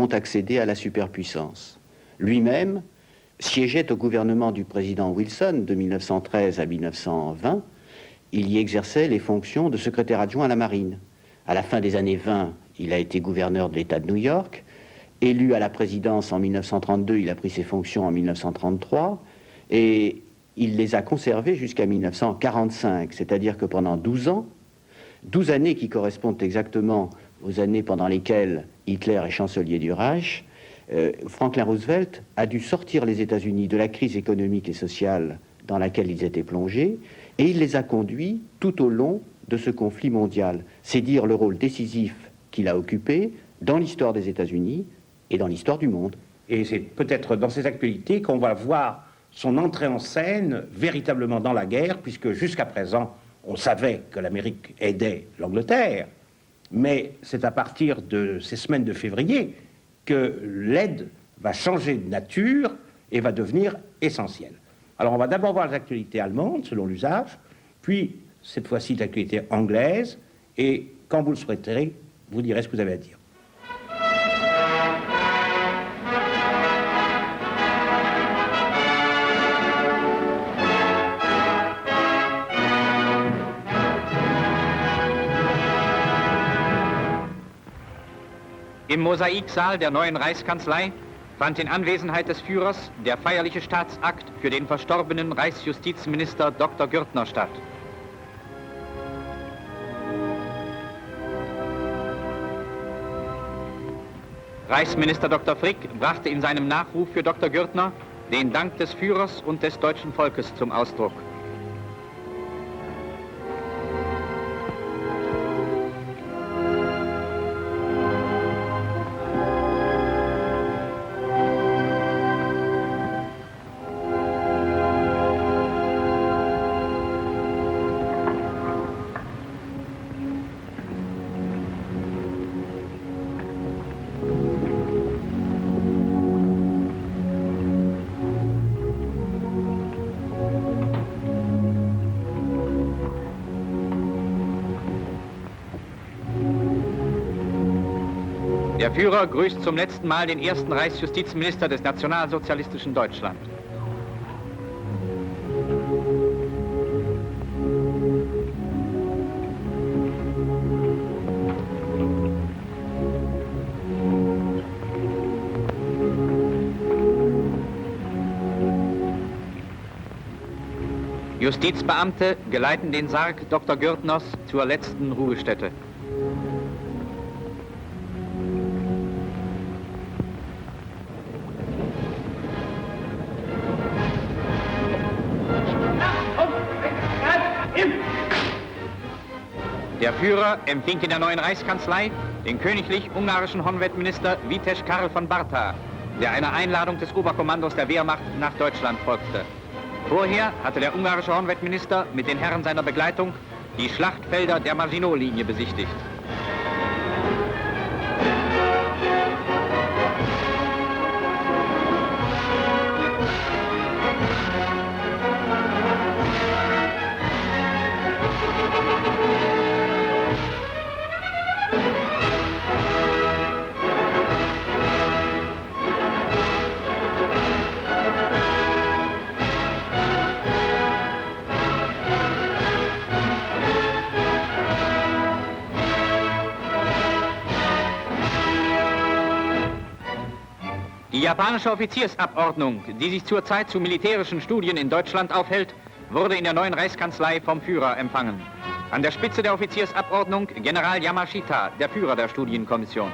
pourront accéder à la superpuissance. Lui-même siégeait au gouvernement du président Wilson de 1913 à 1920. Il y exerçait les fonctions de secrétaire adjoint à la marine. À la fin des années 20, il a été gouverneur de l'État de New York. Élu à la présidence en 1932, il a pris ses fonctions en 1933 et il les a conservées jusqu'à 1945, c'est-à-dire que pendant 12 ans, 12 années qui correspondent exactement aux années pendant lesquelles Hitler est chancelier du Reich, Franklin Roosevelt a dû sortir les États-Unis de la crise économique et sociale dans laquelle ils étaient plongés, et il les a conduits tout au long de ce conflit mondial. C'est dire le rôle décisif qu'il a occupé dans l'histoire des États-Unis et dans l'histoire du monde. Et c'est peut-être dans ces actualités qu'on va voir son entrée en scène véritablement dans la guerre, puisque jusqu'à présent, on savait que l'Amérique aidait l'Angleterre, mais c'est à partir de ces semaines de février que l'aide va changer de nature et va devenir essentielle. Alors on va d'abord voir les actualités allemandes, selon l'usage, puis cette fois-ci l'actualité anglaise, et quand vous le souhaiterez, vous direz ce que vous avez à dire. Im Mosaiksaal der neuen Reichskanzlei fand in Anwesenheit des Führers der feierliche Staatsakt für den verstorbenen Reichsjustizminister Dr. Gürtner statt. Reichsminister Dr. Frick brachte in seinem Nachruf für Dr. Gürtner den Dank des Führers und des deutschen Volkes zum Ausdruck. Der Führer grüßt zum letzten Mal den ersten Reichsjustizminister des nationalsozialistischen Deutschland. Justizbeamte geleiten den Sarg Dr. Gürtners zur letzten Ruhestätte. Der Führer empfing in der neuen Reichskanzlei den königlich-ungarischen Honvedminister Wites Karl von Barta, der einer Einladung des Oberkommandos der Wehrmacht nach Deutschland folgte. Vorher hatte der ungarische Honvedminister mit den Herren seiner Begleitung die Schlachtfelder der Maginot-Linie besichtigt. Die japanische Offiziersabordnung, die sich zurzeit zu militärischen Studien in Deutschland aufhält, wurde in der neuen Reichskanzlei vom Führer empfangen. An der Spitze der Offiziersabordnung General Yamashita, der Führer der Studienkommission.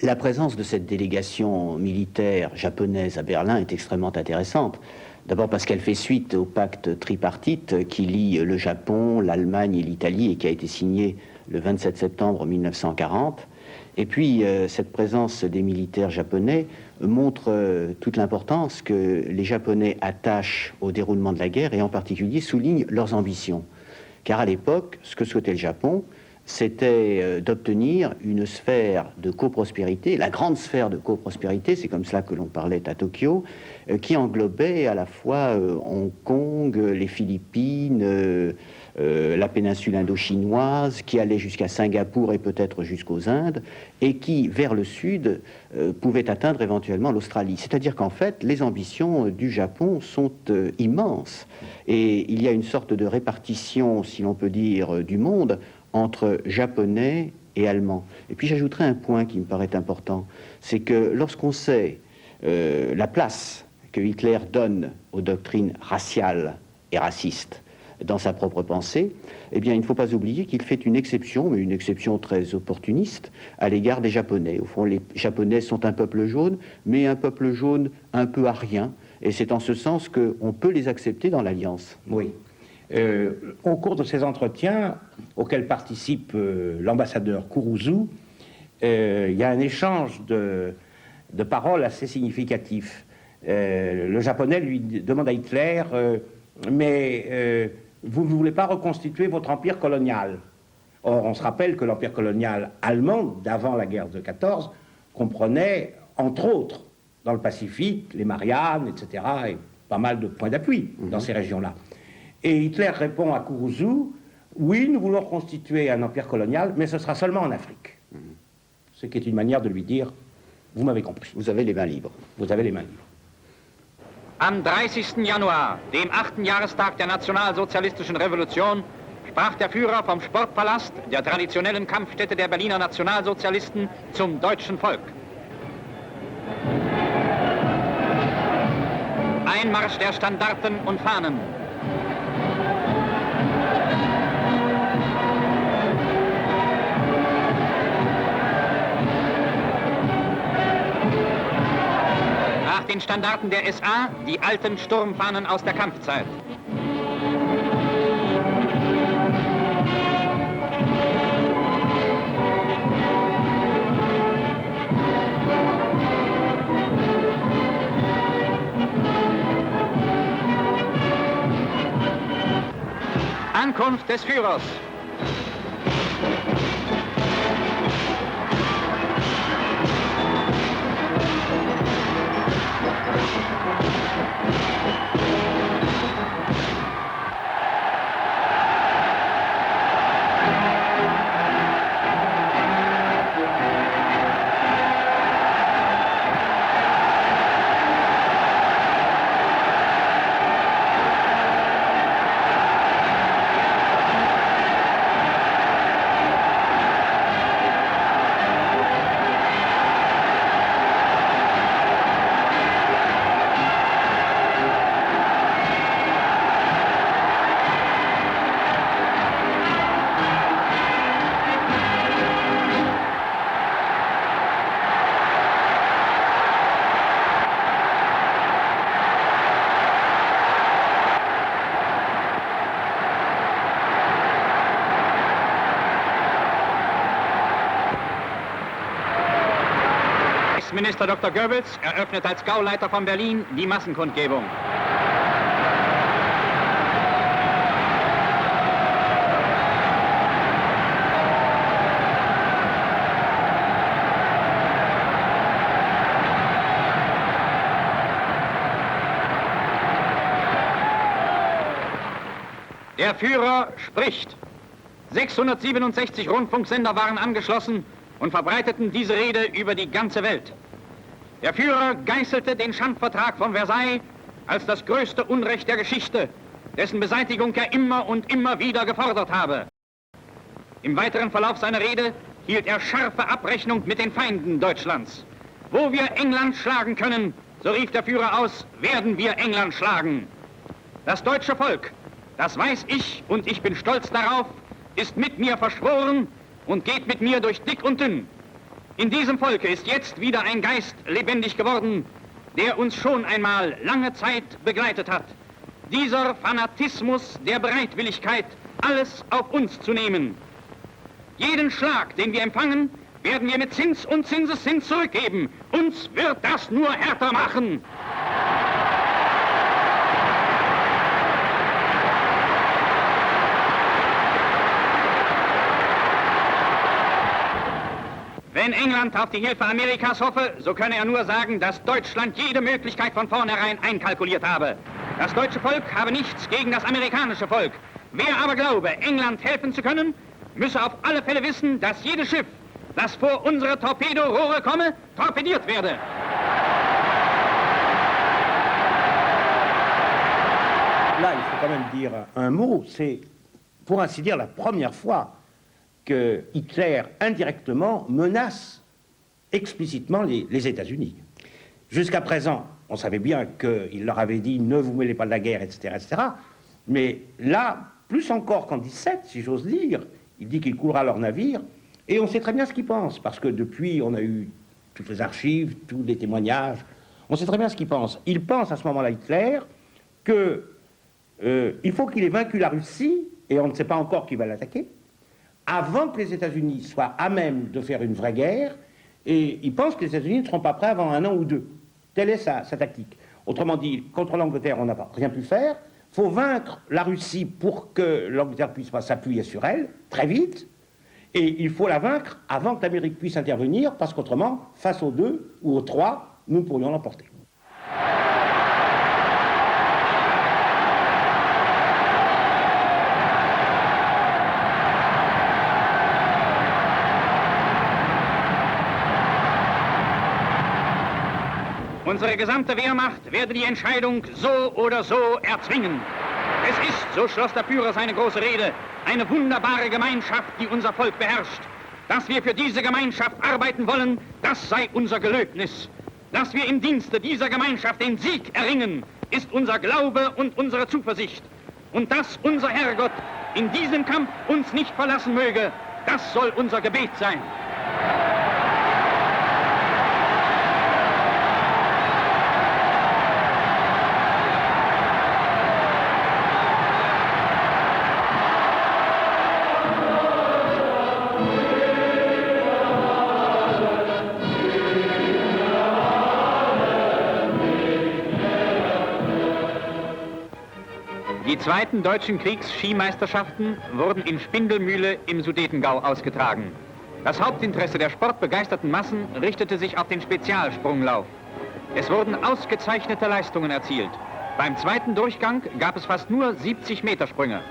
La présence de cette délégation militaire japonaise à Berlin est extrêmement intéressante. D'abord parce qu'elle fait suite au pacte tripartite qui lie le Japon, l'Allemagne et l'Italie et qui a été signé le 27 septembre 1940. Et puis, cette présence des militaires japonais montre toute l'importance que les Japonais attachent au déroulement de la guerre et en particulier soulignent leurs ambitions. Car à l'époque, ce que souhaitait le Japon, c'était d'obtenir une sphère de coprospérité, la grande sphère de coprospérité, c'est comme cela que l'on parlait à Tokyo, qui englobait à la fois Hong Kong, les Philippines, la péninsule indo-chinoise, qui allait jusqu'à Singapour et peut-être jusqu'aux Indes, et qui, vers le sud, pouvait atteindre éventuellement l'Australie. C'est-à-dire qu'en fait, les ambitions du Japon sont immenses. Et il y a une sorte de répartition, si l'on peut dire, du monde entre Japonais et Allemands. Et puis j'ajouterai un point qui me paraît important, c'est que lorsqu'on sait la place que Hitler donne aux doctrines raciales et racistes dans sa propre pensée, eh bien il ne faut pas oublier qu'il fait une exception, mais une exception très opportuniste, à l'égard des Japonais. Au fond, les Japonais sont un peuple jaune, mais un peuple jaune un peu arien, et c'est en ce sens qu'on peut les accepter dans l'Alliance. Oui. Au cours de ces entretiens auxquels participe l'ambassadeur Kuruzu, il y a un échange de paroles assez significatif. Le Japonais lui demande à Hitler mais vous ne voulez pas reconstituer votre empire colonial. Or, on se rappelle que l'empire colonial allemand, d'avant la guerre de 14, comprenait, entre autres, dans le Pacifique, les Mariannes, etc., et pas mal de points d'appui dans ces régions-là. Et Hitler répond à Kuruzu, oui, nous voulons constituer un empire colonial, mais ce sera seulement en Afrique. Ce qui est une manière de lui dire, vous m'avez compris. Vous avez les mains libres. Vous avez les mains libres. Am 30. Januar, dem 8. Jahrestag der nationalsozialistischen Revolution, sprach der Führer vom Sportpalast, der traditionellen Kampfstätte der Berliner Nationalsozialisten, zum deutschen Volk. Einmarsch der Standarten und Fahnen. Nach den Standarten der SA die alten Sturmfahnen aus der Kampfzeit. Ankunft des Führers. Minister Dr. Goebbels eröffnet als Gauleiter von Berlin die Massenkundgebung. Der Führer spricht. 667 Rundfunksender waren angeschlossen und verbreiteten diese Rede über die ganze Welt. Der Führer geißelte den Schandvertrag von Versailles als das größte Unrecht der Geschichte, dessen Beseitigung er immer und immer wieder gefordert habe. Im weiteren Verlauf seiner Rede hielt er scharfe Abrechnung mit den Feinden Deutschlands. Wo wir England schlagen können, so rief der Führer aus, werden wir England schlagen. Das deutsche Volk, das weiß ich und ich bin stolz darauf, ist mit mir verschworen und geht mit mir durch dick und dünn. In diesem Volke ist jetzt wieder ein Geist lebendig geworden, der uns schon einmal lange Zeit begleitet hat. Dieser Fanatismus der Bereitwilligkeit, alles auf uns zu nehmen. Jeden Schlag, den wir empfangen, werden wir mit Zins und Zinseszins zurückgeben. Uns wird das nur härter machen. Wenn England auf die Hilfe Amerikas hoffe, so könne er nur sagen, dass Deutschland jede Möglichkeit von vornherein einkalkuliert habe. Das deutsche Volk habe nichts gegen das amerikanische Volk. Wer aber glaube, England helfen zu können, müsse auf alle Fälle wissen, dass jedes Schiff, das vor unsere Torpedorohre komme, torpediert werde. Là, il faut quand même dire un mot, c'est pour ainsi dire la première fois que Hitler, indirectement, menace explicitement les États-Unis. Jusqu'à présent, on savait bien qu'il leur avait dit « ne vous mêlez pas de la guerre », etc., etc. Mais là, plus encore qu'en 17, si j'ose dire, il dit qu'il coulera leur navire, et on sait très bien ce qu'il pense, parce que depuis, on a eu toutes les archives, tous les témoignages, on sait très bien ce qu'il pense. Il pense à ce moment-là, Hitler, qu'il faut qu'il ait vaincu la Russie, et on ne sait pas encore qui va l'attaquer, avant que les États-Unis soient à même de faire une vraie guerre, et il pense que les États-Unis ne seront pas prêts avant 1 an ou 2. Telle est sa tactique. Autrement dit, contre l'Angleterre, on n'a rien pu faire. Il faut vaincre la Russie pour que l'Angleterre puisse pas s'appuyer sur elle, très vite, et il faut la vaincre avant que l'Amérique puisse intervenir, parce qu'autrement, face aux 2 ou aux 3, nous pourrions l'emporter. Unsere gesamte Wehrmacht werde die Entscheidung so oder so erzwingen. Es ist, so schloss der Führer seine große Rede, eine wunderbare Gemeinschaft, die unser Volk beherrscht. Dass wir für diese Gemeinschaft arbeiten wollen, das sei unser Gelöbnis. Dass wir im Dienste dieser Gemeinschaft den Sieg erringen, ist unser Glaube und unsere Zuversicht. Und dass unser Herrgott in diesem Kampf uns nicht verlassen möge, das soll unser Gebet sein. Die zweiten deutschen Kriegsskimeisterschaften wurden in Spindelmühle im Sudetengau ausgetragen. Das Hauptinteresse der sportbegeisterten Massen richtete sich auf den Spezialsprunglauf. Es wurden ausgezeichnete Leistungen erzielt. Beim zweiten Durchgang gab es fast nur 70-Meter-Sprünge.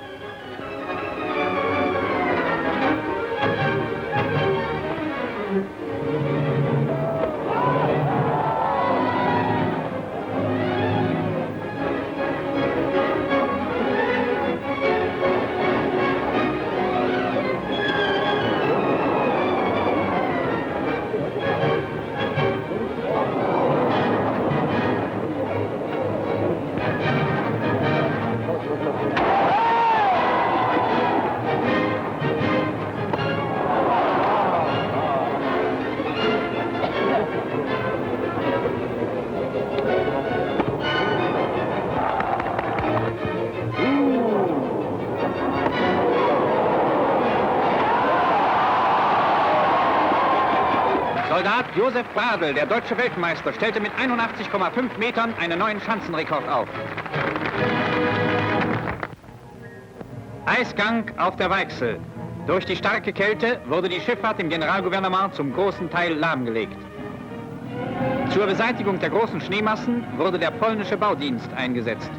Soldat Josef Bradl, der deutsche Weltmeister, stellte mit 81,5 Metern einen neuen Schanzenrekord auf. Eisgang auf der Weichsel. Durch die starke Kälte wurde die Schifffahrt im Generalgouvernement zum großen Teil lahmgelegt. Zur Beseitigung der großen Schneemassen wurde der polnische Baudienst eingesetzt.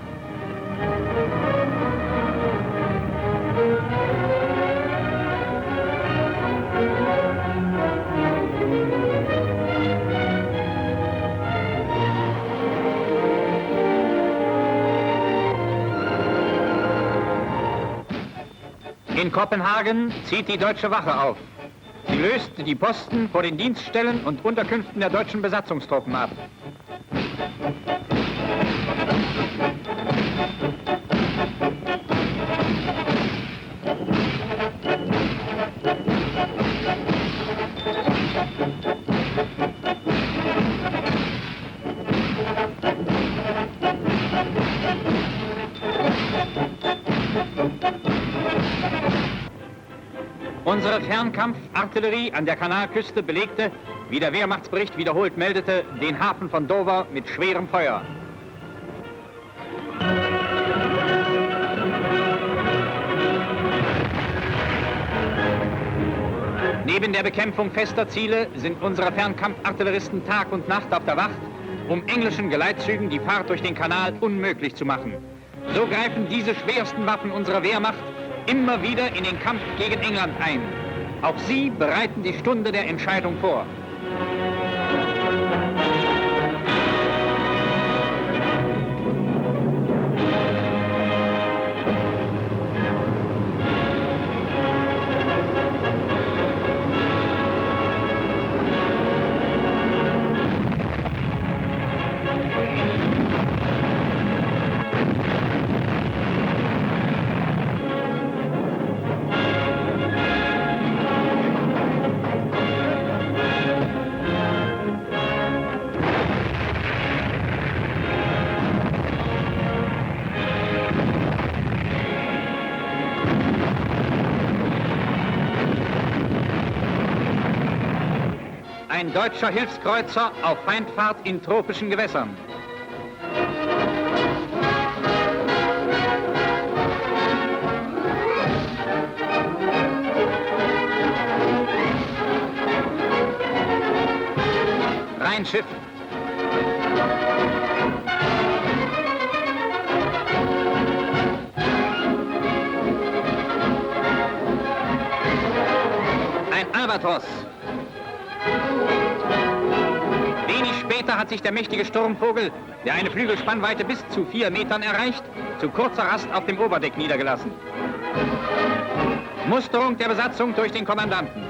In Kopenhagen zieht die deutsche Wache auf. Sie löst die Posten vor den Dienststellen und Unterkünften der deutschen Besatzungstruppen ab. Unsere Fernkampfartillerie an der Kanalküste belegte, wie der Wehrmachtsbericht wiederholt meldete, den Hafen von Dover mit schwerem Feuer. Neben der Bekämpfung fester Ziele sind unsere Fernkampfartilleristen Tag und Nacht auf der Wacht, um englischen Geleitzügen die Fahrt durch den Kanal unmöglich zu machen. So greifen diese schwersten Waffen unserer Wehrmacht immer wieder in den Kampf gegen England ein. Auch sie bereiten die Stunde der Entscheidung vor. Ein deutscher Hilfskreuzer auf Feindfahrt in tropischen Gewässern. Rheinschiff. Ein Albatros. Wenig später hat sich der mächtige Sturmvogel, der eine Flügelspannweite bis zu 4 Metern erreicht, zu kurzer Rast auf dem Oberdeck niedergelassen. Musterung der Besatzung durch den Kommandanten.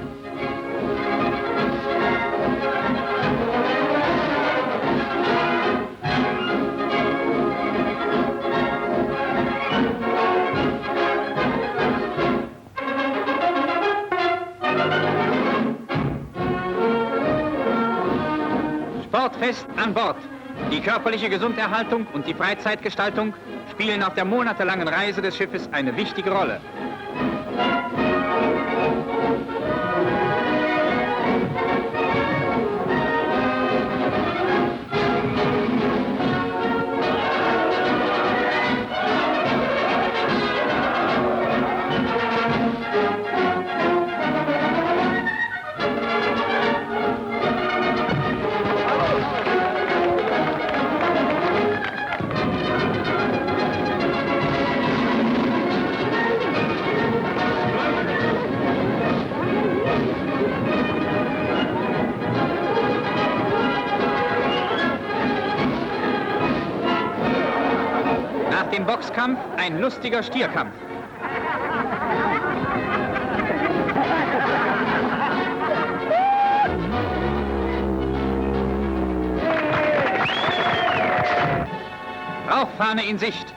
Sportfest an Bord. Die körperliche Gesunderhaltung und die Freizeitgestaltung spielen auf der monatelangen Reise des Schiffes eine wichtige Rolle. Nach dem Boxkampf ein lustiger Stierkampf. Rauchfahne in Sicht.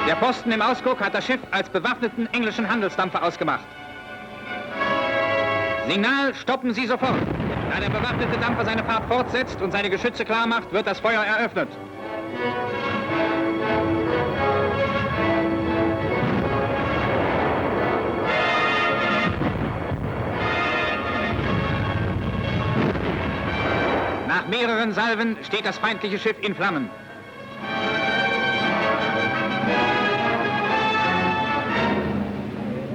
Der Posten im Ausguck hat das Schiff als bewaffneten englischen Handelsdampfer ausgemacht. Signal, stoppen Sie sofort. Da der bewaffnete Dampfer seine Fahrt fortsetzt und seine Geschütze klar macht, wird das Feuer eröffnet. Nach mehreren Salven steht das feindliche Schiff in Flammen.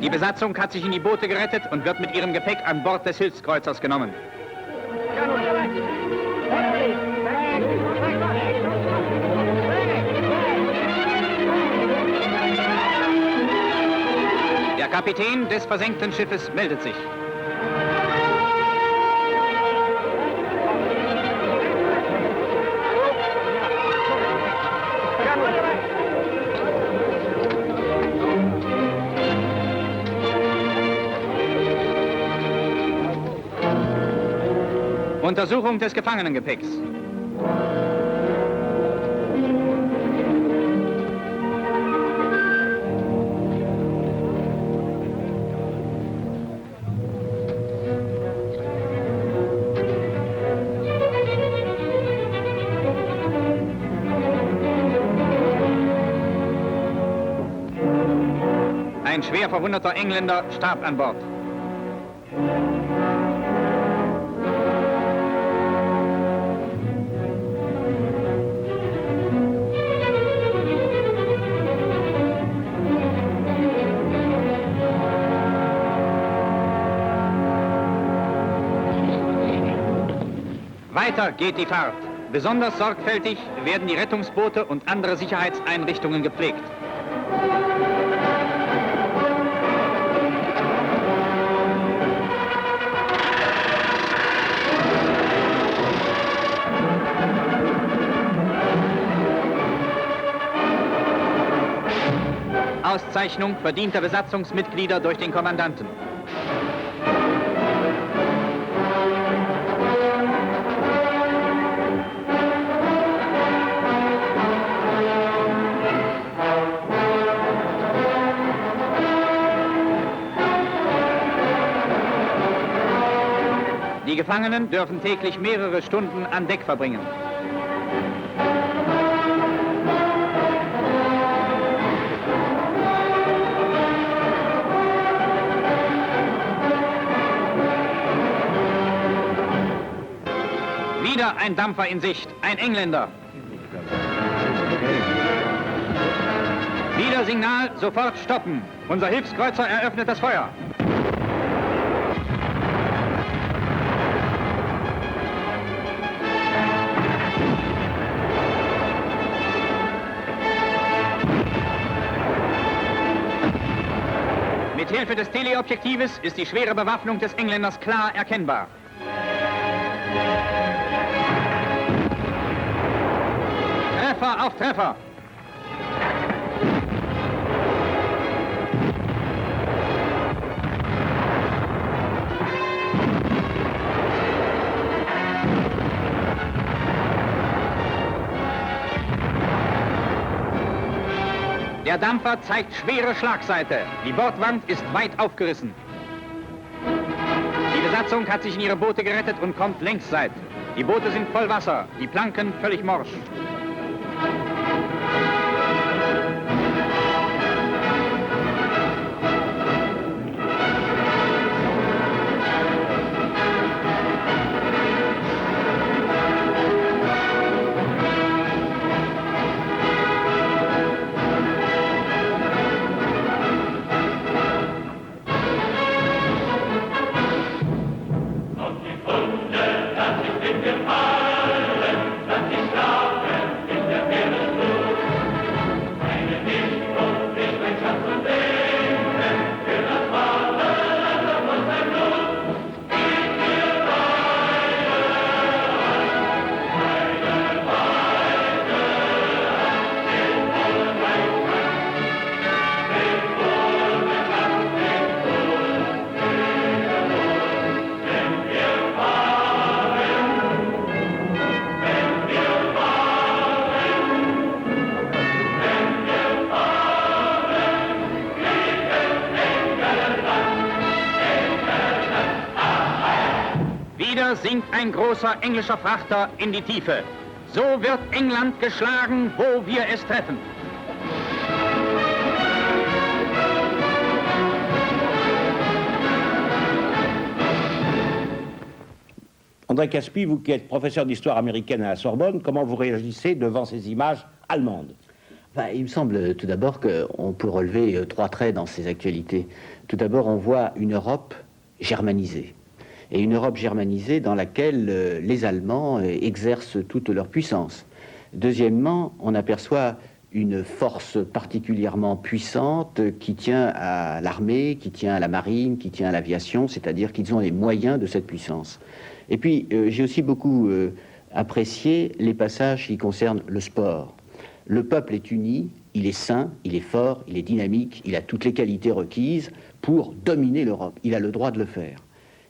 Die Besatzung hat sich in die Boote gerettet und wird mit ihrem Gepäck an Bord des Hilfskreuzers genommen. Der Kapitän des versenkten Schiffes meldet sich. Untersuchung des Gefangenengepäcks. Ein schwer verwundeter Engländer starb an Bord. Weiter geht die Fahrt. Besonders sorgfältig werden die Rettungsboote und andere Sicherheitseinrichtungen gepflegt. Auszeichnung verdienter Besatzungsmitglieder durch den Kommandanten. Die Gefangenen dürfen täglich mehrere Stunden an Deck verbringen. Wieder ein Dampfer in Sicht, ein Engländer. Wieder Signal, sofort stoppen. Unser Hilfskreuzer eröffnet das Feuer. Mit Hilfe des Teleobjektives ist die schwere Bewaffnung des Engländers klar erkennbar. Treffer auf Treffer. Der Dampfer zeigt schwere Schlagseite. Die Bordwand ist weit aufgerissen. Die Besatzung hat sich in ihre Boote gerettet und kommt längsseit. Die Boote sind voll Wasser, die Planken völlig morsch. Wieder sinkt ein großer englischer Frachter in die Tiefe. So wird England geschlagen, wo wir es treffen. André Caspi, vous qui êtes professeur d'histoire américaine à la Sorbonne, comment vous réagissez devant ces images allemandes? Il me semble tout d'abord qu'on peut relever trois traits dans ces actualités. Tout d'abord, on voit une Europe germanisée. Et une Europe germanisée dans laquelle les Allemands exercent toute leur puissance. Deuxièmement, on aperçoit une force particulièrement puissante qui tient à l'armée, qui tient à la marine, qui tient à l'aviation, c'est-à-dire qu'ils ont les moyens de cette puissance. Et puis, j'ai aussi beaucoup apprécié les passages qui concernent le sport. Le peuple est uni, il est sain, il est fort, il est dynamique, il a toutes les qualités requises pour dominer l'Europe. Il a le droit de le faire.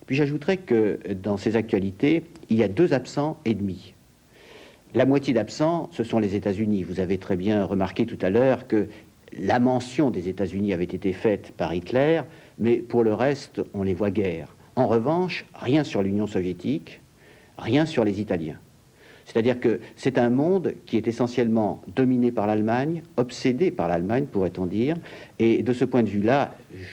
Puis j'ajouterais que dans ces actualités, il y a deux absents et demi. La moitié d'absents, ce sont les États-Unis. Vous avez très bien remarqué tout à l'heure que la mention des États-Unis avait été faite par Hitler, mais pour le reste, on les voit guère. En revanche, rien sur l'Union soviétique, rien sur les Italiens. C'est-à-dire que c'est un monde qui est essentiellement dominé par l'Allemagne, obsédé par l'Allemagne, pourrait-on dire. Et de ce point de vue-là,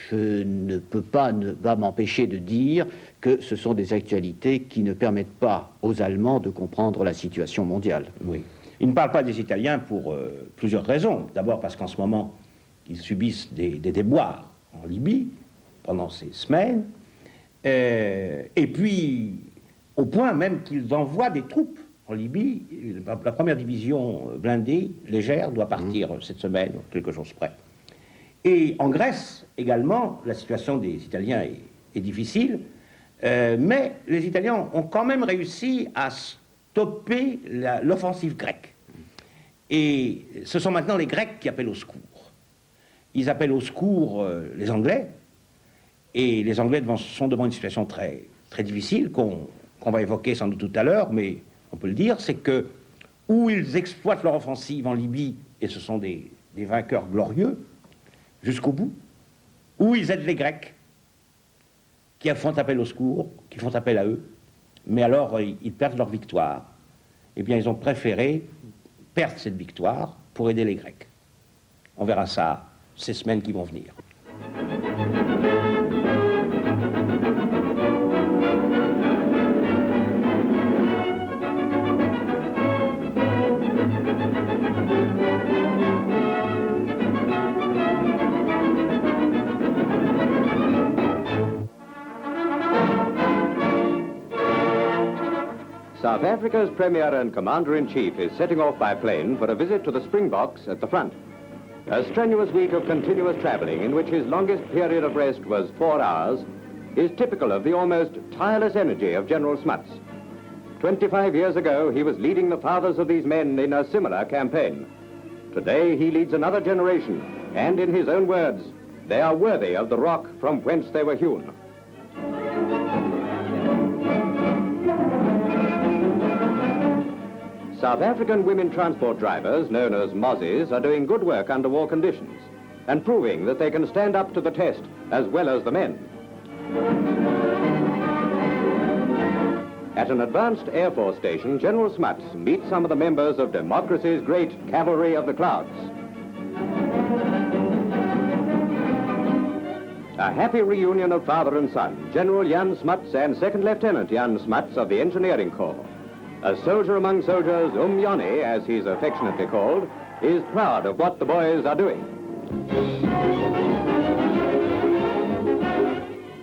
je ne peux pas m'empêcher de dire que ce sont des actualités qui ne permettent pas aux Allemands de comprendre la situation mondiale. Oui. Il ne parle pas des Italiens pour plusieurs raisons. D'abord parce qu'en ce moment, ils subissent des déboires en Libye pendant ces semaines. Et puis, au point même qu'ils envoient des troupes en Libye. La première division blindée, légère, doit partir cette semaine, quelque chose près. Et en Grèce, également, la situation des Italiens est difficile, mais les Italiens ont quand même réussi à stopper l'offensive grecque. Et ce sont maintenant les Grecs qui appellent au secours. Ils appellent au secours les Anglais, et les Anglais sont devant une situation très, très difficile qu'on va évoquer sans doute tout à l'heure, mais on peut le dire, c'est que où ils exploitent leur offensive en Libye, et ce sont des vainqueurs glorieux, jusqu'au bout, où ils aident les Grecs, qui font appel au secours, qui font appel à eux, mais alors ils perdent leur victoire. Eh bien, ils ont préféré perdre cette victoire pour aider les Grecs. On verra ça ces semaines qui vont venir. South Africa's Premier and Commander-in-Chief is setting off by plane for a visit to the Springboks at the front. A strenuous week of continuous travelling, in which his longest period of rest was 4 hours, is typical of the almost tireless energy of General Smuts. 25 years ago, he was leading the fathers of these men in a similar campaign. Today, he leads another generation, and in his own words, they are worthy of the rock from whence they were hewn. South African women transport drivers, known as Mozzies, are doing good work under war conditions and proving that they can stand up to the test as well as the men. At an advanced Air Force station, General Smuts meets some of the members of democracy's great cavalry of the clouds. A happy reunion of father and son, General Jan Smuts and Second Lieutenant Jan Smuts of the Engineering Corps. A soldier among soldiers, Yoni, as he's affectionately called, is proud of what the boys are doing.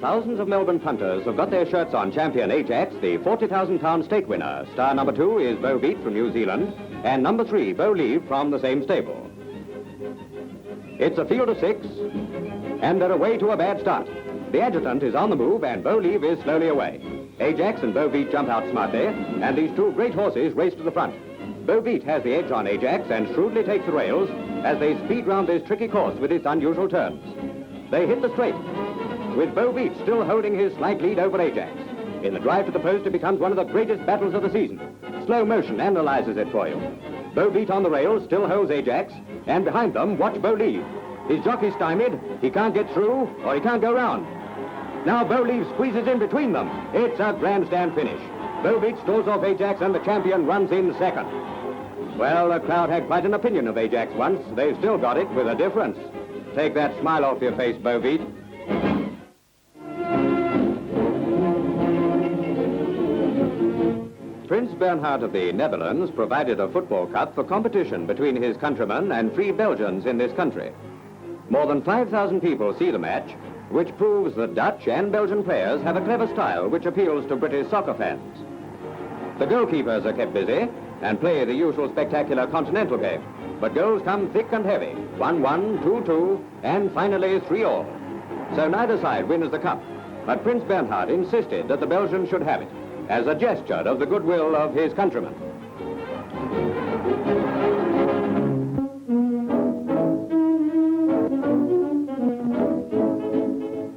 Thousands of Melbourne punters have got their shirts on champion Ajax, the 40,000-pound stake winner. Star number 2 is Bo Beat from New Zealand, and number 3, Bo Leave from the same stable. It's a field of 6, and they're away to a bad start. The adjutant is on the move, and Bo Leave is slowly away. Ajax and Bo Beat jump out smartly, and these two great horses race to the front. Bo Beat has the edge on Ajax and shrewdly takes the rails as they speed round this tricky course with its unusual turns. They hit the straight, with Bo Beat still holding his slight lead over Ajax. In the drive to the post, it becomes one of the greatest battles of the season. Slow motion analyzes it for you. Bo Beat on the rails still holds Ajax, and behind them, watch Bo Leave. His jockey stymied, he can't get through, or he can't go round. Now Bo Leave squeezes in between them. It's a grandstand finish. Bo Beat stalls off Ajax and the champion runs in second. Well, the crowd had quite an opinion of Ajax once. They've still got it with a difference. Take that smile off your face, Bo Beat. Prince Bernhard of the Netherlands provided a football cup for competition between his countrymen and free Belgians in this country. More than 5,000 people see the match, which proves that Dutch and Belgian players have a clever style which appeals to British soccer fans. The goalkeepers are kept busy and play the usual spectacular continental game, but goals come thick and heavy, 1-1, 2-2, and finally 3-all. So neither side wins the cup, but Prince Bernhard insisted that the Belgians should have it, as a gesture of the goodwill of his countrymen.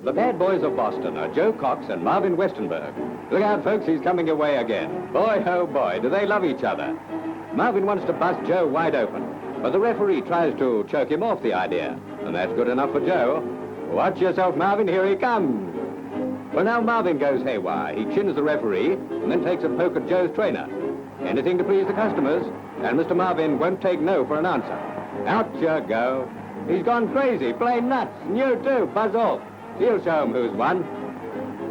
The bad boys of Boston are Joe Cox and Marvin Westenberg. Look out, folks, he's coming your way again. Boy, oh boy, do they love each other. Marvin wants to bust Joe wide open, but the referee tries to choke him off the idea, and that's good enough for Joe. Watch yourself, Marvin, here he comes. Well, now Marvin goes haywire. He chins the referee and then takes a poke at Joe's trainer. Anything to please the customers, and Mr. Marvin won't take no for an answer. Out you go. He's gone crazy, plain nuts, and you too, buzz off. He'll show 'em who's won.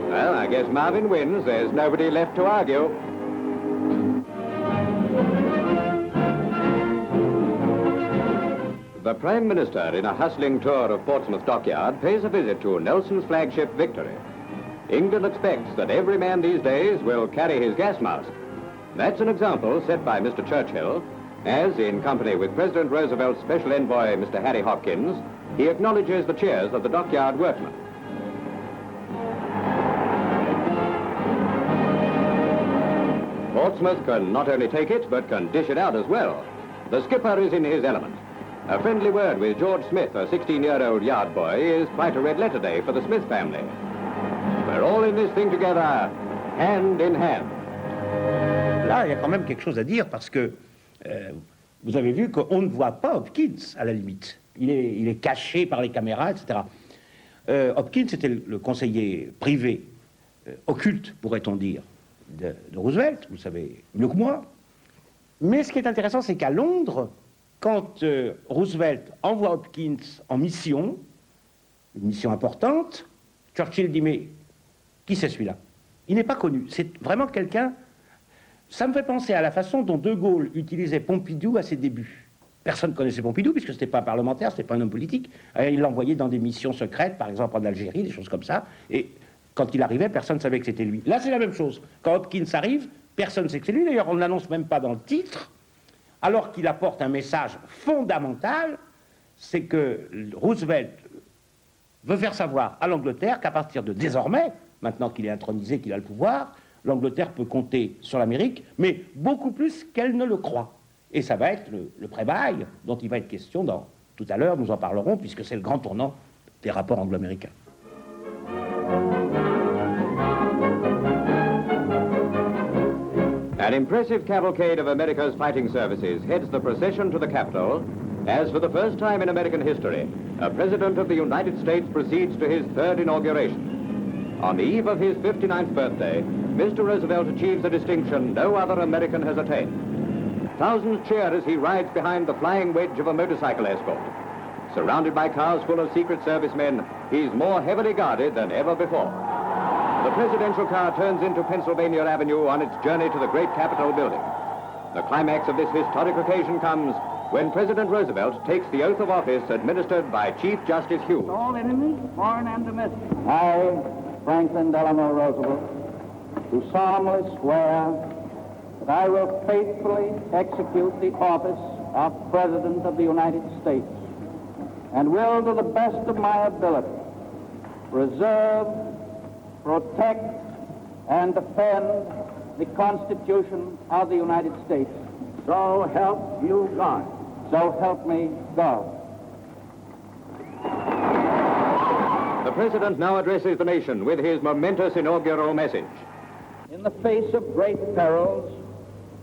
Well, I guess Marvin wins. There's nobody left to argue. The Prime Minister, in a hustling tour of Portsmouth Dockyard, pays a visit to Nelson's flagship Victory. England expects that every man these days will carry his gas mask. That's an example set by Mr. Churchill, as, in company with President Roosevelt's special envoy, Mr. Harry Hopkins, he acknowledges the cheers of the dockyard workmen. Portsmouth can not only take it, but can dish it out as well. The skipper is in his element. A friendly word with George Smith, a 16-year-old yard boy, is quite a red letter day for the Smith family. We're all in this thing together, hand in hand. Là, il y a quand même quelque chose à dire parce que vous avez vu qu'on ne voit pas Hopkins, à la limite. Il est caché par les caméras, etc. Hopkins était le conseiller privé, occulte, pourrait-on dire, de Roosevelt, vous savez mieux que moi. Mais ce qui est intéressant, c'est qu'à Londres, quand Roosevelt envoie Hopkins en mission, une mission importante, Churchill dit « Mais qui c'est celui-là » Il n'est pas connu. C'est vraiment quelqu'un... Ça me fait penser à la façon dont De Gaulle utilisait Pompidou à ses débuts. Personne ne connaissait Pompidou, puisque ce n'était pas un parlementaire, ce n'était pas un homme politique. Il l'envoyait dans des missions secrètes, par exemple en Algérie, des choses comme ça. Et quand il arrivait, personne ne savait que c'était lui. Là, c'est la même chose. Quand Hopkins arrive, personne ne sait que c'est lui. D'ailleurs, on ne l'annonce même pas dans le titre, alors qu'il apporte un message fondamental, c'est que Roosevelt veut faire savoir à l'Angleterre qu'à partir de désormais, maintenant qu'il est intronisé, qu'il a le pouvoir, l'Angleterre peut compter sur l'Amérique, mais beaucoup plus qu'elle ne le croit. Et ça va être le pré-bail dont il va être question tout à l'heure, nous en parlerons, puisque c'est le grand tournant des rapports anglo-américains. An impressive cavalcade of America's fighting services heads the procession to the Capitol, as for the first time in American history, a President of the United States proceeds to his third inauguration. On the eve of his 59th birthday, Mr. Roosevelt achieves a distinction no other American has attained. Thousands cheer as he rides behind the flying wedge of a motorcycle escort. Surrounded by cars full of Secret Service men, he's more heavily guarded than ever before. The presidential car turns into Pennsylvania Avenue on its journey to the great Capitol building. The climax of this historic occasion comes when President Roosevelt takes the oath of office administered by Chief Justice Hughes. All enemies, foreign and domestic. I, Franklin Delano Roosevelt, do solemnly swear that I will faithfully execute the office of President of the United States and will, to the best of my ability, preserve, protect, and defend the Constitution of the United States. So help you God. So help me God. The President now addresses the nation with his momentous inaugural message. In the face of great perils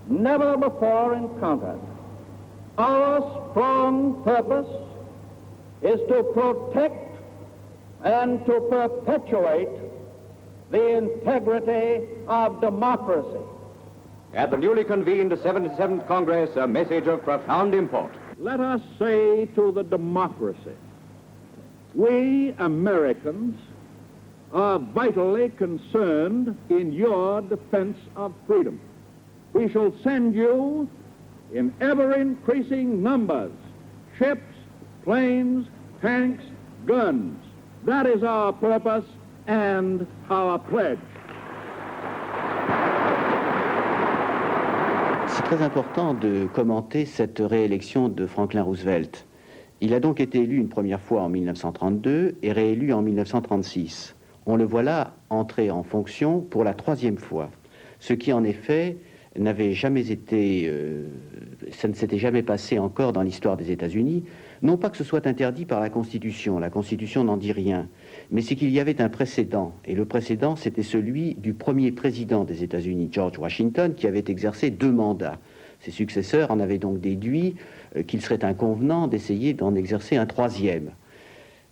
never before encountered, our strong purpose is to protect and to perpetuate the integrity of democracy. At the newly convened 77th Congress, a message of profound import. Let us say to the democracy, we Americans are vitally concerned in your defense of freedom. We shall send you in ever-increasing numbers, ships, planes, tanks, guns. That is our purpose and our pledge. C'est très important de commenter cette réélection de Franklin Roosevelt. Il a donc été élu une première fois en 1932 et réélu en 1936. On le voit là entrer en fonction pour la troisième fois, ce qui en effet n'avait jamais été, ça ne s'était jamais passé encore dans l'histoire des États-Unis. Non pas que ce soit interdit par la Constitution n'en dit rien, mais c'est qu'il y avait un précédent, et le précédent c'était celui du premier président des États-Unis, George Washington, qui avait exercé 2 mandats. Ses successeurs en avaient donc déduit qu'il serait inconvenant d'essayer d'en exercer un 3e.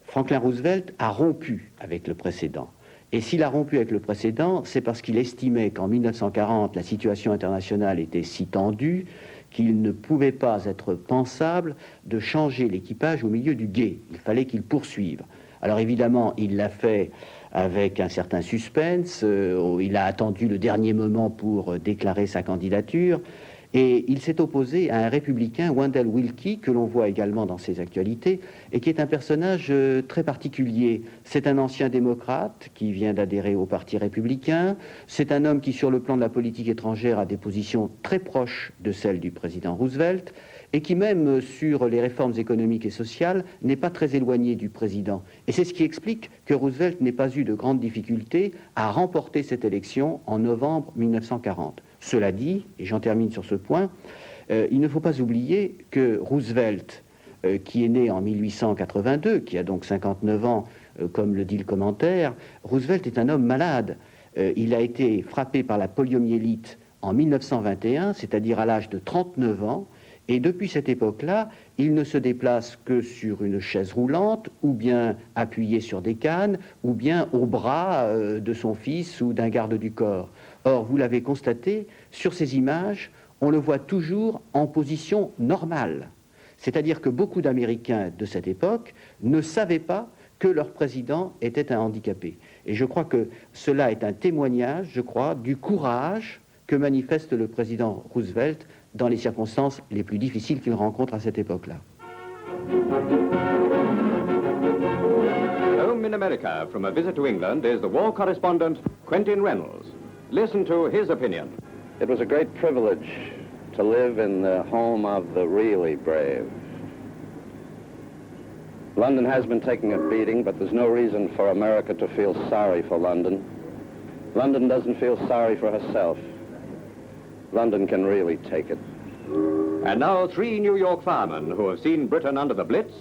Franklin Roosevelt a rompu avec le précédent. Et s'il a rompu avec le précédent, c'est parce qu'il estimait qu'en 1940, la situation internationale était si tendue qu'il ne pouvait pas être pensable de changer l'équipage au milieu du gué. Il fallait qu'il poursuive. Alors évidemment, il l'a fait avec un certain suspense. Il a attendu le dernier moment pour déclarer sa candidature. Et il s'est opposé à un républicain, Wendell Willkie, que l'on voit également dans ses actualités, et qui est un personnage très particulier. C'est un ancien démocrate qui vient d'adhérer au Parti républicain. C'est un homme qui, sur le plan de la politique étrangère, a des positions très proches de celles du président Roosevelt, et qui, même sur les réformes économiques et sociales, n'est pas très éloigné du président. Et c'est ce qui explique que Roosevelt n'ait pas eu de grandes difficultés à remporter cette élection en novembre 1940. Cela dit, et j'en termine sur ce point, il ne faut pas oublier que Roosevelt, qui est né en 1882, qui a donc 59 ans, comme le dit le commentaire, Roosevelt est un homme malade. Il a été frappé par la poliomyélite en 1921, c'est-à-dire à l'âge de 39 ans, et depuis cette époque-là, il ne se déplace que sur une chaise roulante, ou bien appuyé sur des cannes, ou bien au bras de son fils ou d'un garde du corps. Or, vous l'avez constaté, sur ces images, on le voit toujours en position normale. C'est-à-dire que beaucoup d'Américains de cette époque ne savaient pas que leur président était un handicapé. Et je crois que cela est un témoignage, je crois, du courage que manifeste le président Roosevelt dans les circonstances les plus difficiles qu'il rencontre à cette époque-là. Home in America from a visit to England is the war correspondent Quentin Reynolds. Listen to his opinion. It was a great privilege to live in the home of the really brave. London has been taking a beating, but there's no reason for America to feel sorry for London. London doesn't feel sorry for herself. London can really take it. And now 3 New York firemen who have seen Britain under the Blitz,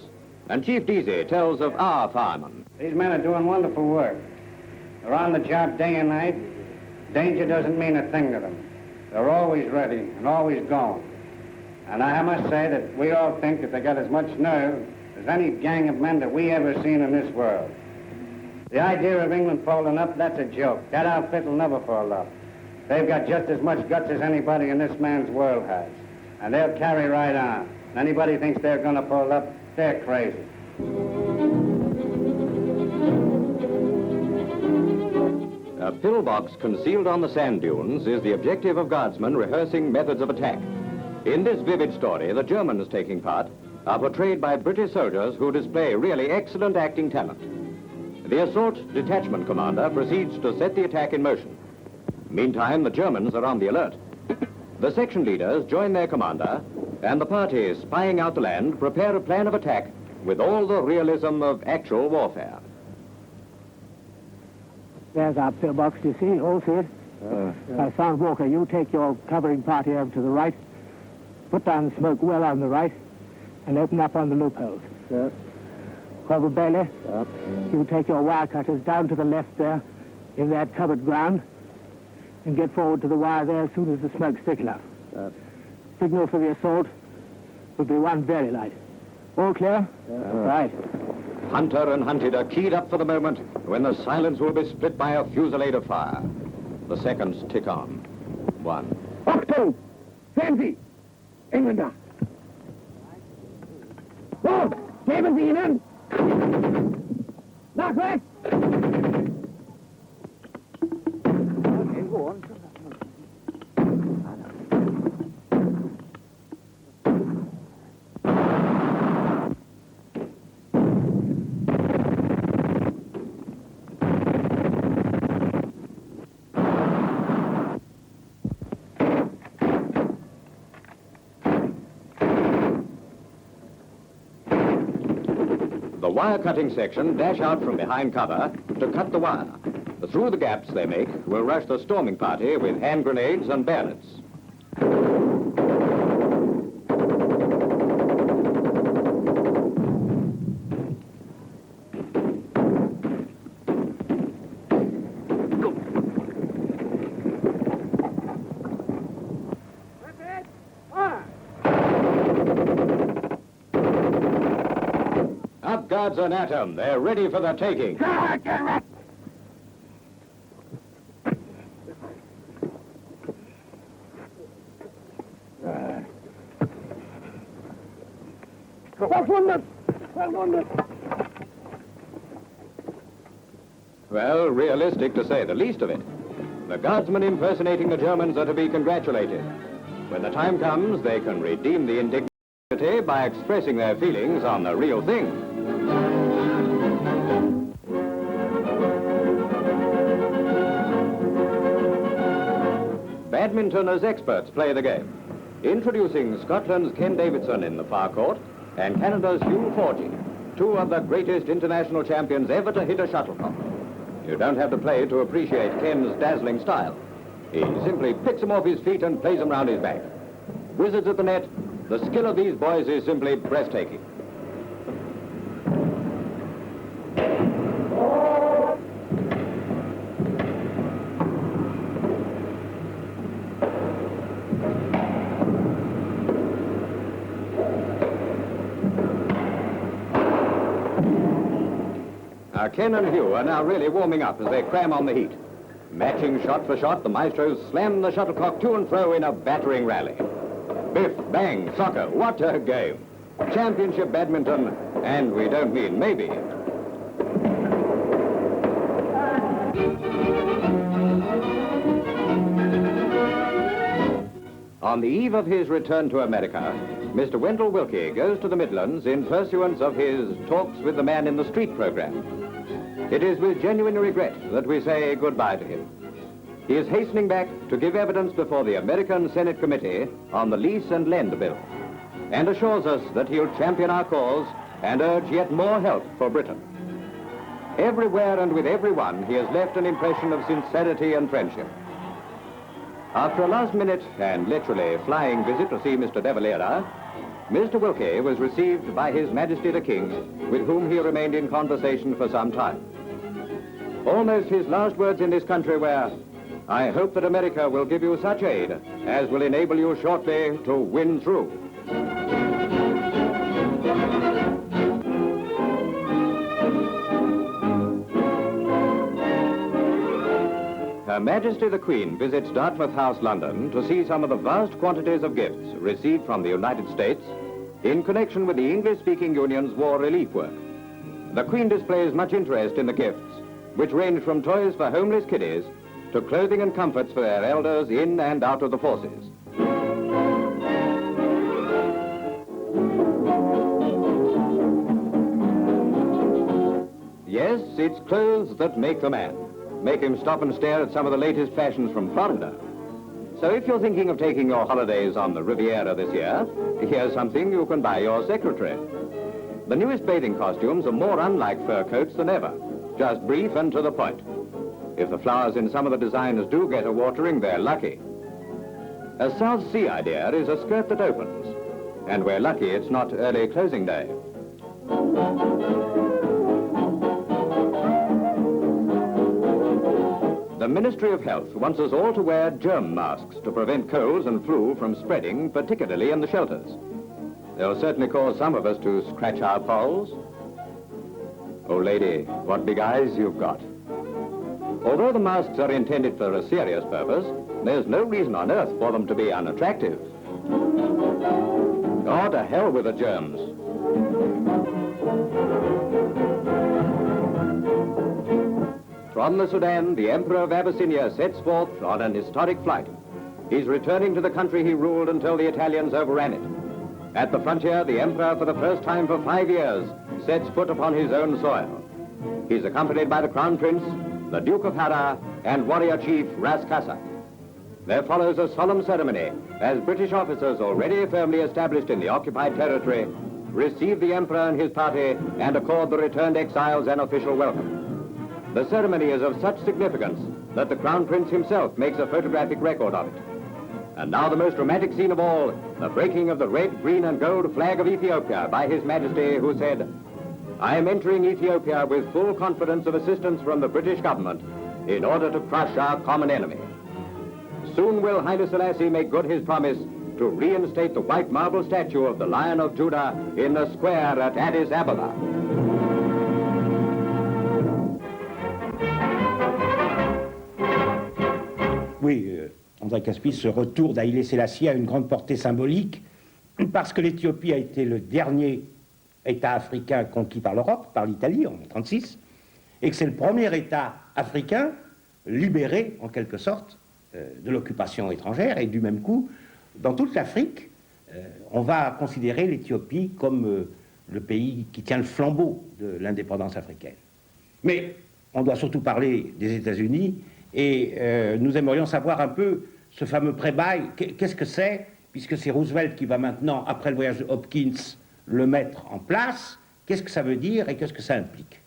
and Chief Deasy tells of our firemen. These men are doing wonderful work. They're on the job day and night. Danger doesn't mean a thing to them. They're always ready and always going. And I must say that we all think that they got as much nerve as any gang of men that we ever seen in this world. The idea of England folding up, that's a joke. That outfit will never fold up. They've got just as much guts as anybody in this man's world has. And they'll carry right on. Anybody thinks they're going to fold up, they're crazy. A pillbox concealed on the sand dunes is the objective of guardsmen rehearsing methods of attack. In this vivid story, the Germans taking part are portrayed by British soldiers who display really excellent acting talent. The assault detachment commander proceeds to set the attack in motion. Meantime, the Germans are on the alert. The section leaders join their commander, and the parties spying out the land prepare a plan of attack with all the realism of actual warfare. There's our pillbox, you see, all see it? Sergeant Walker, you take your covering party over to the right, put down the smoke well on the right, and open up on the loopholes. Yes. Corporal Bailey, you take your wire cutters down to the left there, in that covered ground, and get forward to the wire there as soon as the smoke's thick enough. Signal for the assault will be one very light. All clear? Right. Hunter and hunted are keyed up for the moment when the silence will be split by a fusillade of fire. The seconds tick on. 1. Octo! Fancy! Englander! Lord! Geben Sie ihnen! Nachweg! Okay, go on. The wire-cutting section dash out from behind cover to cut the wire. Through the gaps they make will rush the storming party with hand grenades and bayonets. Up guards an atom. They're ready for the taking. 1200! 1200! Well, realistic to say the least of it. The Guardsmen impersonating the Germans are to be congratulated. When the time comes, they can redeem the indignity by expressing their feelings on the real thing. Badminton as experts play the game. Introducing Scotland's Ken Davidson in the far court and Canada's Hugh Forgy, two of the greatest international champions ever to hit a shuttlecock. You don't have to play to appreciate Ken's dazzling style. He simply picks them off his feet and plays them round his back. Wizards at the net, the skill of these boys is simply breathtaking. Ken and Hugh are now really warming up as they cram on the heat. Matching shot for shot, the maestros slam the shuttlecock to and fro in a battering rally. Biff, bang, soccer, what a game. Championship badminton, and we don't mean maybe. On the eve of his return to America, Mr. Wendell Willkie goes to the Midlands in pursuance of his Talks with the Man in the Street program. It is with genuine regret that we say goodbye to him. He is hastening back to give evidence before the American Senate Committee on the Lease and Lend Bill, and assures us that he'll champion our cause and urge yet more help for Britain. Everywhere and with everyone, he has left an impression of sincerity and friendship. After a last-minute and literally flying visit to see Mr. De Valera, Mr. Willkie was received by His Majesty the King, with whom he remained in conversation for some time. Almost his last words in this country were, "I hope that America will give you such aid as will enable you shortly to win through." Her Majesty the Queen visits Dartmouth House, London, to see some of the vast quantities of gifts received from the United States in connection with the English-speaking Union's war relief work. The Queen displays much interest in the gifts, which range from toys for homeless kiddies to clothing and comforts for their elders in and out of the forces. Yes, it's clothes that make the man. Make him stop and stare at some of the latest fashions from Florida. So if you're thinking of taking your holidays on the Riviera this year, here's something you can buy your secretary. The newest bathing costumes are more unlike fur coats than ever, just brief and to the point. If the flowers in some of the designs do get a watering, they're lucky. A South Sea idea is a skirt that opens, and we're lucky it's not early closing day. The Ministry of Health wants us all to wear germ masks to prevent colds and flu from spreading, particularly in the shelters. They'll certainly cause some of us to scratch our poles. Oh, lady, what big eyes you've got. Although the masks are intended for a serious purpose, there's no reason on earth for them to be unattractive. Oh, to hell with the germs. From the Sudan, the Emperor of Abyssinia sets forth on an historic flight. He's returning to the country he ruled until the Italians overran it. At the frontier, the Emperor, for the first time for 5 years, sets foot upon his own soil. He's accompanied by the Crown Prince, the Duke of Hara, and warrior chief Ras Kassa. There follows a solemn ceremony as British officers already firmly established in the occupied territory receive the Emperor and his party and accord the returned exiles an official welcome. The ceremony is of such significance that the Crown Prince himself makes a photographic record of it. And now the most dramatic scene of all, the breaking of the red, green, and gold flag of Ethiopia by His Majesty, who said, "I am entering Ethiopia with full confidence of assistance from the British government in order to crush our common enemy." Soon will Haile Selassie make good his promise to reinstate the white marble statue of the Lion of Judah in the square at Addis Ababa. Oui, André Caspi, ce retour d'Haïlé Sélassié a une grande portée symbolique parce que l'Éthiopie a été le dernier État africain conquis par l'Europe, par l'Italie en 1936, et que c'est le premier État africain libéré, en quelque sorte, de l'occupation étrangère, et du même coup, dans toute l'Afrique, on va considérer l'Éthiopie comme le pays qui tient le flambeau de l'indépendance africaine. Mais on doit surtout parler des États-Unis, et nous aimerions savoir un peu ce fameux pré-bail, qu'est-ce que c'est, puisque c'est Roosevelt qui va maintenant, après le voyage de Hopkins, le mettre en place. Qu'est-ce que ça veut dire et qu'est-ce que ça implique?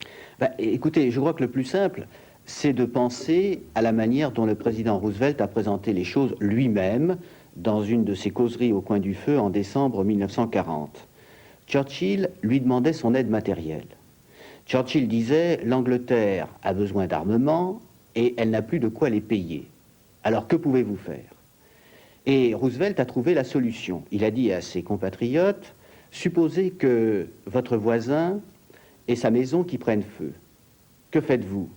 Écoutez, je crois que le plus simple, c'est de penser à la manière dont le président Roosevelt a présenté les choses lui-même dans une de ses causeries au coin du feu en décembre 1940. Churchill lui demandait son aide matérielle. Churchill disait « L'Angleterre a besoin d'armement et elle n'a plus de quoi les payer. Alors que pouvez-vous faire ?» Et Roosevelt a trouvé la solution. Il a dit à ses compatriotes « Supposez que votre voisin ait sa maison qui prenne feu. Que faites-vous ?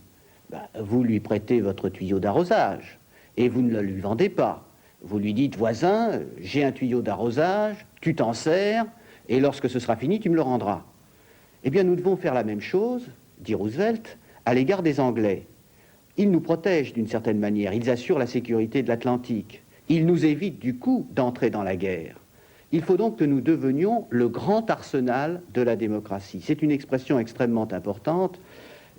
Vous lui prêtez votre tuyau d'arrosage et vous ne le lui vendez pas. Vous lui dites « Voisin, j'ai un tuyau d'arrosage, tu t'en sers et lorsque ce sera fini, tu me le rendras. » Eh bien, nous devons faire la même chose, dit Roosevelt, à l'égard des Anglais. Ils nous protègent d'une certaine manière, ils assurent la sécurité de l'Atlantique. Ils nous évitent du coup d'entrer dans la guerre. Il faut donc que nous devenions le grand arsenal de la démocratie. C'est une expression extrêmement importante.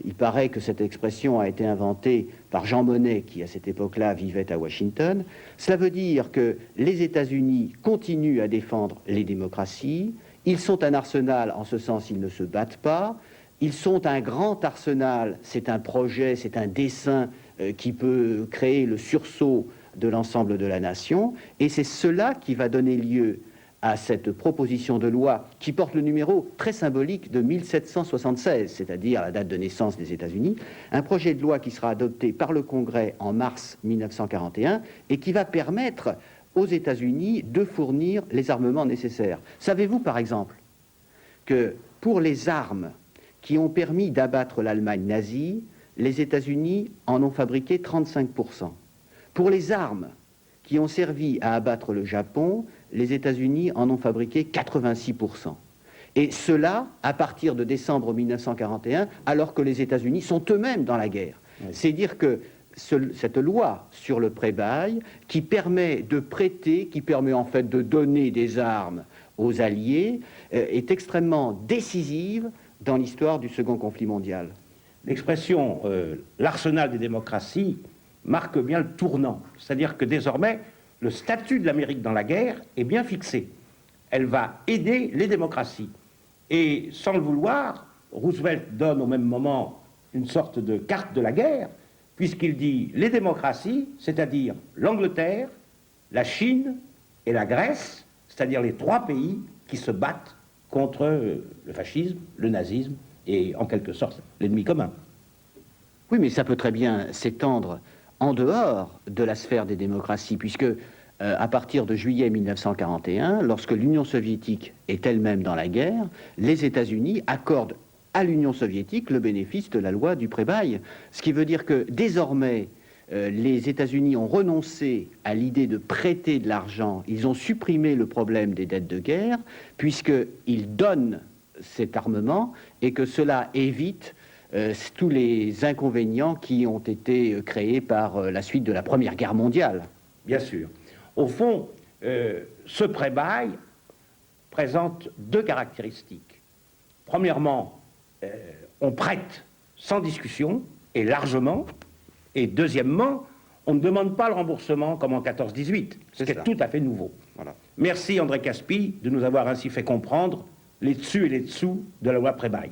Il paraît que cette expression a été inventée par Jean Monnet, qui à cette époque-là vivait à Washington. Cela veut dire que les États-Unis continuent à défendre les démocraties. Ils sont un arsenal, en ce sens, ils ne se battent pas. Ils sont un grand arsenal, c'est un projet, c'est un dessein qui peut créer le sursaut de l'ensemble de la nation. Et c'est cela qui va donner lieu à cette proposition de loi qui porte le numéro très symbolique de 1776, c'est-à-dire la date de naissance des États-Unis, un projet de loi qui sera adopté par le Congrès en mars 1941 et qui va permettre aux États-Unis de fournir les armements nécessaires. Savez-vous, par exemple, que pour les armes qui ont permis d'abattre l'Allemagne nazie, les États-Unis en ont fabriqué 35%. Pour les armes qui ont servi à abattre le Japon, les États-Unis en ont fabriqué 86%. Et cela à partir de décembre 1941, alors que les États-Unis sont eux-mêmes dans la guerre. Oui. C'est dire que cette loi sur le pré-bail, qui permet de prêter, qui permet en fait de donner des armes aux Alliés, est extrêmement décisive dans l'histoire du second conflit mondial. L'expression l'arsenal des démocraties marque bien le tournant. C'est-à-dire que désormais, le statut de l'Amérique dans la guerre est bien fixé. Elle va aider les démocraties. Et sans le vouloir, Roosevelt donne au même moment une sorte de carte de la guerre, puisqu'il dit les démocraties, c'est-à-dire l'Angleterre, la Chine et la Grèce, c'est-à-dire les trois pays qui se battent contre le fascisme, le nazisme et en quelque sorte l'ennemi commun. Oui, mais ça peut très bien s'étendre en dehors de la sphère des démocraties, puisque à partir de juillet 1941, lorsque l'Union soviétique est elle-même dans la guerre, les États-Unis accordent à l'Union soviétique le bénéfice de la loi du pré-bail, ce qui veut dire que désormais, les États-Unis ont renoncé à l'idée de prêter de l'argent, ils ont supprimé le problème des dettes de guerre, puisqu'ils donnent cet armement et que cela évite tous les inconvénients qui ont été créés par la suite de la Première Guerre mondiale. Bien sûr. Au fond, ce pré-bail présente deux caractéristiques. Premièrement, on prête sans discussion et largement. Et deuxièmement, on ne demande pas le remboursement comme en 14-18, ce qui est tout à fait nouveau. Voilà. Merci André Caspi de nous avoir ainsi fait comprendre les dessus et les dessous de la loi pré-bail.